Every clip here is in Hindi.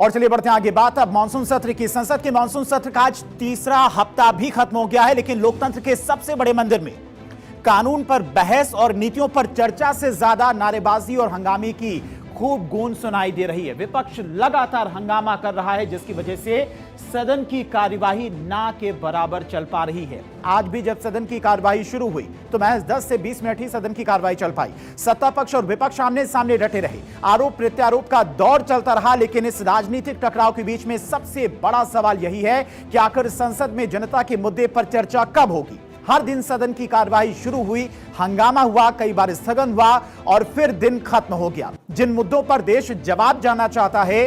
और चलिए बढ़ते हैं आगे बात अब मानसून सत्र की। संसद के मानसून सत्र का आज तीसरा हफ्ता भी खत्म हो गया है, लेकिन लोकतंत्र के सबसे बड़े मंदिर में कानून पर बहस और नीतियों पर चर्चा से ज्यादा नारेबाजी और हंगामे की खूब गूंज सुनाई दे रही है। विपक्ष लगातार हंगामा कर रहा है, जिसकी वजह से सदन की कार्यवाही ना के बराबर चल पा रही है। आज भी जब सदन की कार्यवाही शुरू हुई तो महज 10 से 20 मिनट ही सदन की कार्यवाही चल पाई। सत्ता पक्ष और विपक्ष आमने सामने डटे रहे, आरोप प्रत्यारोप का दौर चलता रहा। लेकिन इस राजनीतिक टकराव के बीच में सबसे बड़ा सवाल यही है कि आखिर संसद में जनता के मुद्दे पर चर्चा कब होगी। हर दिन सदन की कार्यवाही शुरू हुई, हंगामा हुआ, कई बार स्थगन हुआ और फिर दिन खत्म हो गया। जिन मुद्दों पर देश जवाब जानना चाहता है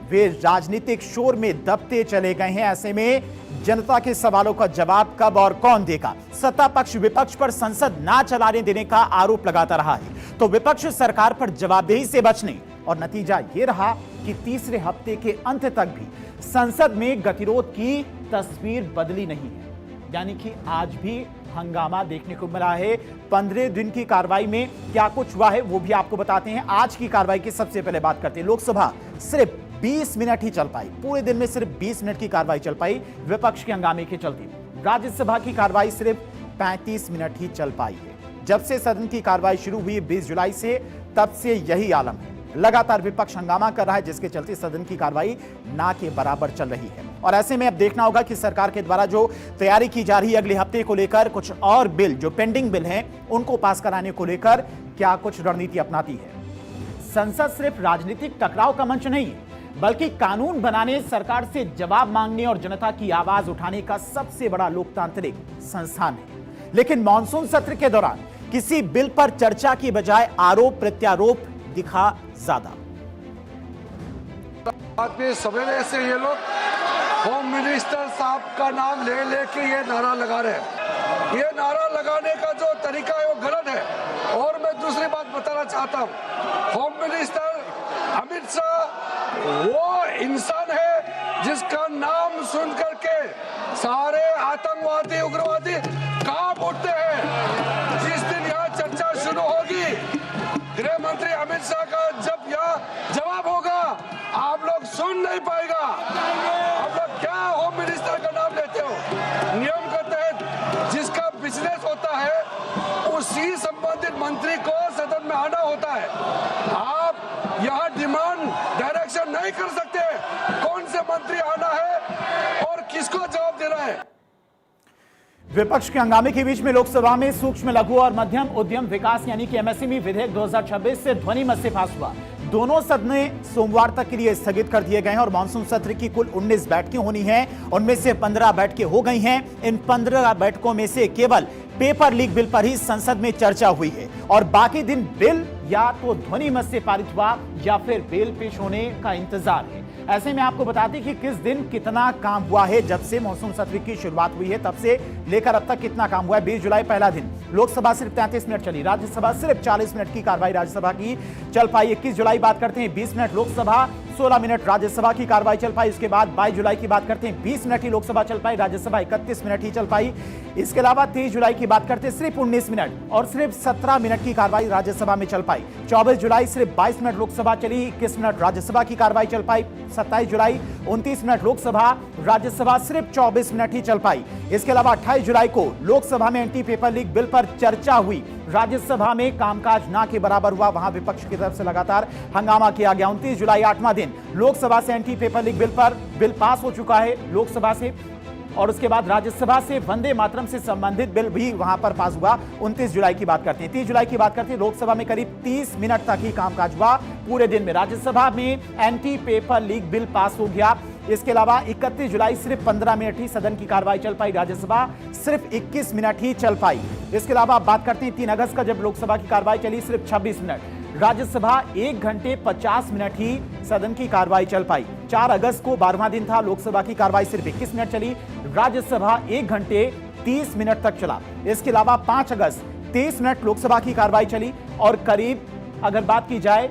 वे राजनीतिक शोर में दबते चले गए हैं। ऐसे में जनता के सवालों का जवाब कब और कौन देगा? सत्ता पक्ष विपक्ष पर संसद ना चलाने देने का आरोप लगाता रहा है, तो विपक्ष सरकार पर जवाबदेही से बचने, और नतीजा यह रहा कि तीसरे हफ्ते के अंत तक भी संसद में गतिरोध की तस्वीर बदली नहीं है। यानी कि आज भी हंगामा देखने को मिला है। 15 दिन की कार्रवाई में क्या कुछ हुआ है वो भी आपको बताते हैं। आज की कार्रवाई की सबसे पहले बात करते हैं। लोकसभा सिर्फ 20 मिनट ही चल पाई, पूरे दिन में सिर्फ 20 मिनट की कार्रवाई चल पाई विपक्ष के हंगामे के चलते। राज्यसभा की कार्रवाई सिर्फ 35 मिनट ही चल पाई है। जब से सदन की कार्रवाई शुरू हुई 20 जुलाई से, तब से यही आलम है। लगातार विपक्ष हंगामा कर रहा है, जिसके चलते सदन की कार्रवाई ना के बराबर चल रही है। और ऐसे में अब देखना होगा कि सरकार के द्वारा जो तैयारी की जा रही है अगले हफ्ते को लेकर, कुछ और बिल जो पेंडिंग बिल हैं उनको पास कराने को लेकर क्या कुछ रणनीति अपनाती है। संसद सिर्फ राजनीतिक टकराव का मंच नहीं है, बल्कि कानून बनाने, सरकार से जवाब मांगने और जनता की आवाज उठाने का सबसे बड़ा लोकतांत्रिक संस्थान है। लेकिन मानसून सत्र के दौरान किसी बिल पर चर्चा की बजाय आरोप प्रत्यारोप दिखा ज्यादा। सवेरे से ये लोग होम मिनिस्टर साहब का नाम ले लेके ये नारा लगा रहे हैं। ये नारा लगाने का जो तरीका है वो गलत है। और मैं दूसरी बात बताना चाहता हूँ, होम मिनिस्टर अमित शाह वो इंसान है जिसका नाम सुन करके सारे आतंकवादी उग्रवादी कांप उठते हैं। जिस दिन यहाँ चर्चा शुरू होगी, गृह मंत्री अमित शाह का जब यहाँ जवाब होगा, आप लोग सुन नहीं पाएगा। आप लोग क्या होम मिनिस्टर का नाम लेते हो? नियम के तहत जिसका बिजनेस होता है उसी संबंधित मंत्री को सदन में आना होता है। आप यहाँ डिमांड डायरेक्शन नहीं कर सकते कौन से मंत्री आना है और किसको जवाब देना है। विपक्ष के हंगामे के बीच में लोकसभा में सूक्ष्म लघु और मध्यम उद्यम विकास यानी कि एमएसएमई विधेयक 2026 से ध्वनिमत से पास हुआ। दोनों सदन सोमवार तक के लिए स्थगित कर दिए गए हैं और मानसून सत्र की कुल 19 बैठकें होनी हैं। उनमें से 15 बैठकें हो गई हैं। इन 15 बैठकों में से केवल पेपर लीक बिल पर ही संसद में चर्चा हुई है और बाकी दिन बिल या तो ध्वनिमत से पारित हुआ या फिर बिल पेश होने का इंतजार है। ऐसे में आपको बताते कि किस दिन कितना काम हुआ है। जब से मानसून सत्र की शुरुआत हुई है तब से लेकर अब तक कितना काम हुआ है। 20 जुलाई पहला दिन लोकसभा सिर्फ 33 मिनट चली, राज्यसभा सिर्फ 40 मिनट की कार्रवाई राज्यसभा की चल पाई। 21 जुलाई बात करते हैं 20 मिनट लोकसभा, 16 मिनट राज्यसभा की कार्रवाई चल पाई। इसके बाद 22 जुलाई की बात करते हैं 20 मिनट ही लोकसभा चल पाई, राज्यसभा 31 मिनट ही चल पाई। इसके अलावा 23 जुलाई की बात करते हैं सिर्फ 19 मिनट और सिर्फ 17 मिनट की कार्रवाई राज्यसभा में चल पाई। 24 जुलाई सिर्फ 22 मिनट लोकसभा चली, 21 मिनट राज्यसभा की कार्रवाई चल पाई। 27 जुलाई 29 मिनट लोकसभा, राज्यसभा सिर्फ 24 मिनट ही चल पाई। इसके अलावा 28 जुलाई को लोकसभा में एंटी पेपर लीक बिल पर चर्चा हुई, राज्यसभा में कामकाज ना के बराबर हुआ, वहां विपक्ष की तरफ से लगातार हंगामा किया गया। 29 जुलाई 8वां दिन लोकसभा से एंटी पेपर लीक बिल पर बिल पास हो चुका है लोकसभा से, और उसके बाद राज्यसभा से वंदे मातरम से संबंधित बिल भी वहां पर पास हुआ। 29 जुलाई की बात करते हैं। 30 जुलाई की बात करते हैं, लोकसभा में करीब 30 मिनट तक ही कामकाज हुआ पूरे दिन में। राज्यसभा में anti paper leak bill pass हो गया। इसके अलावा 31 जुलाई सिर्फ 15 मिनट ही सदन की कार्रवाई चल पाई, राज्यसभा सिर्फ 21 मिनट ही चल पाई। इसके अलावा बात करते हैं 3 अगस्त का, जब लोकसभा की कार्रवाई चली सिर्फ 26 मिनट, राज्यसभा 1 घंटे 50 मिनट ही सदन की कार्रवाई चल पाई। 4 अगस्त को 12वां दिन था, लोकसभा की कार्रवाई सिर्फ 21 मिनट चली, राज्यसभा 1 घंटे 30 मिनट तक चला। इसके अलावा 5 अगस्त 30 मिनट लोकसभा की कार्रवाई चली और करीब अगर बात की जाए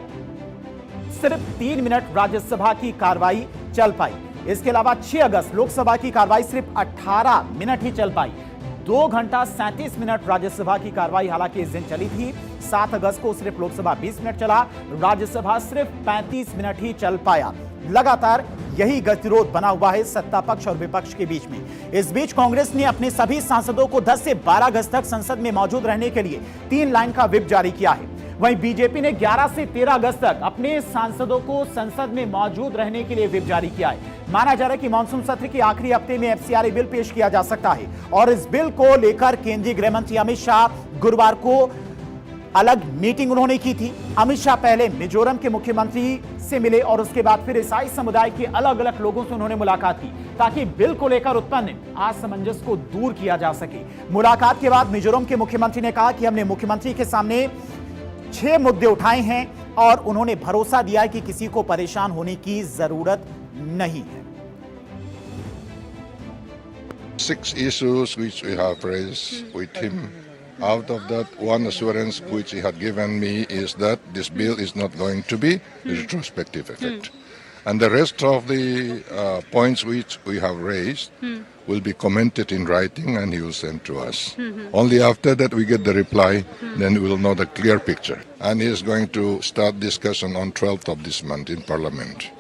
सिर्फ 3 मिनट राज्यसभा की कार्रवाई चल पाई। इसके अलावा 6 अगस्त लोकसभा की कार्रवाई सिर्फ 18 मिनट ही चल पाई। 2 घंटा 37 मिनट राज्यसभा की कार्रवाई हालांकि इस दिन चली थी। 7 अगस्त को सिर्फ लोकसभा 20 मिनट चला, राज्यसभा सिर्फ 35 मिनट ही चल पाया। लगातार यही गतिरोध बना हुआ है सत्ता पक्ष और विपक्ष के बीच में। इस बीच कांग्रेस ने अपने सभी सांसदों को 10 से 12 अगस्त तक संसद में मौजूद रहने के लिए 3 लाइन का व्हिप जारी किया है। वहीं बीजेपी ने 11 से 13 अगस्त तक अपने सांसदों को संसद में मौजूद रहने के लिए व्हिप जारी किया है। माना जा रहा है कि मानसून सत्र के आखिरी हफ्ते में एफसीआरए बिल पेश किया जा सकता है और इस बिल को लेकर केंद्रीय गृह मंत्री अमित शाह गुरुवार को अलग मीटिंग उन्होंने की थी। अमित शाह पहले मिजोरम के मुख्यमंत्री से मिले और उसके बाद फिर ईसाई समुदाय के अलग अलग लोगों से उन्होंने मुलाकात की ताकि बिल को लेकर उत्पन्न असमंजस को दूर किया जा सके। मुलाकात के बाद मिजोरम के मुख्यमंत्री ने कहा कि हमने मुख्यमंत्री के सामने 6 मुद्दे उठाए हैं और उन्होंने भरोसा दिया कि किसी को परेशान होने की जरूरत नहीं है। 6 issues which we have raised with him. Out of that, one assurance which he had given me is that this bill is not going to be retrospective effect. And the rest of the points which we have raised will be commented in writing and he will send to us. Only after that we get the reply, then we will know the clear picture. And he is going to start discussion on 12th of this month in Parliament.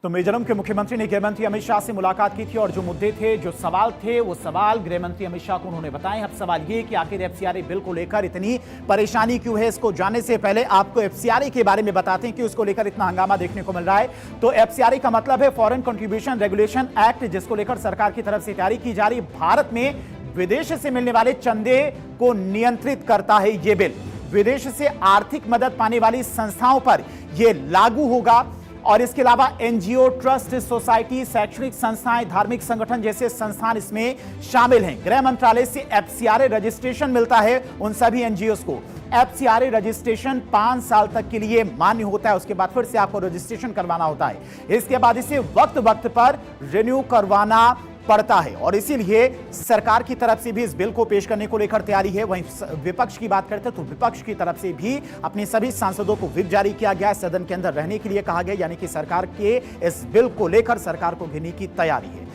तो मिजोरम के मुख्यमंत्री ने गृह मंत्री अमित शाह से मुलाकात की थी और जो मुद्दे थे, जो सवाल थे, वो सवाल गृह मंत्री अमित शाह को उन्होंने बताए। अब सवाल ये कि आखिर एफसीआरए बिल को लेकर इतनी परेशानी क्यों है। इसको जानने से पहले आपको एफसीआरए के बारे में बताते हैं कि उसको लेकर इतना हंगामा देखने को मिल रहा है। तो एफसीआरए का मतलब है फॉरेन कंट्रीब्यूशन रेगुलेशन एक्ट, जिसको लेकर सरकार की तरफ से तैयारी की जा रही। भारत में विदेश से मिलने वाले चंदे को नियंत्रित करता है ये बिल। विदेश से आर्थिक मदद पाने वाली संस्थाओं पर यह लागू होगा और इसके अलावा एनजीओ, ट्रस्ट, सोसाइटी, शैक्षणिक संस्थाएं, धार्मिक संगठन जैसे संस्थान इसमें शामिल हैं। गृह मंत्रालय से एफसीआरए रजिस्ट्रेशन मिलता है उन सभी एनजीओस को। एफसीआरए रजिस्ट्रेशन 5 साल तक के लिए मान्य होता है, उसके बाद फिर से आपको रजिस्ट्रेशन करवाना होता है। इसके बाद इसे वक्त वक्त पर रिन्यू करवाना पड़ता है और इसीलिए सरकार की तरफ से भी इस बिल को पेश करने को लेकर तैयारी है। वहीं विपक्ष की बात करते हैं तो विपक्ष की तरफ से भी अपने सभी सांसदों को व्हिप जारी किया गया, सदन के अंदर रहने के लिए कहा गया, यानी कि सरकार के इस बिल को लेकर सरकार को घेरने की तैयारी है।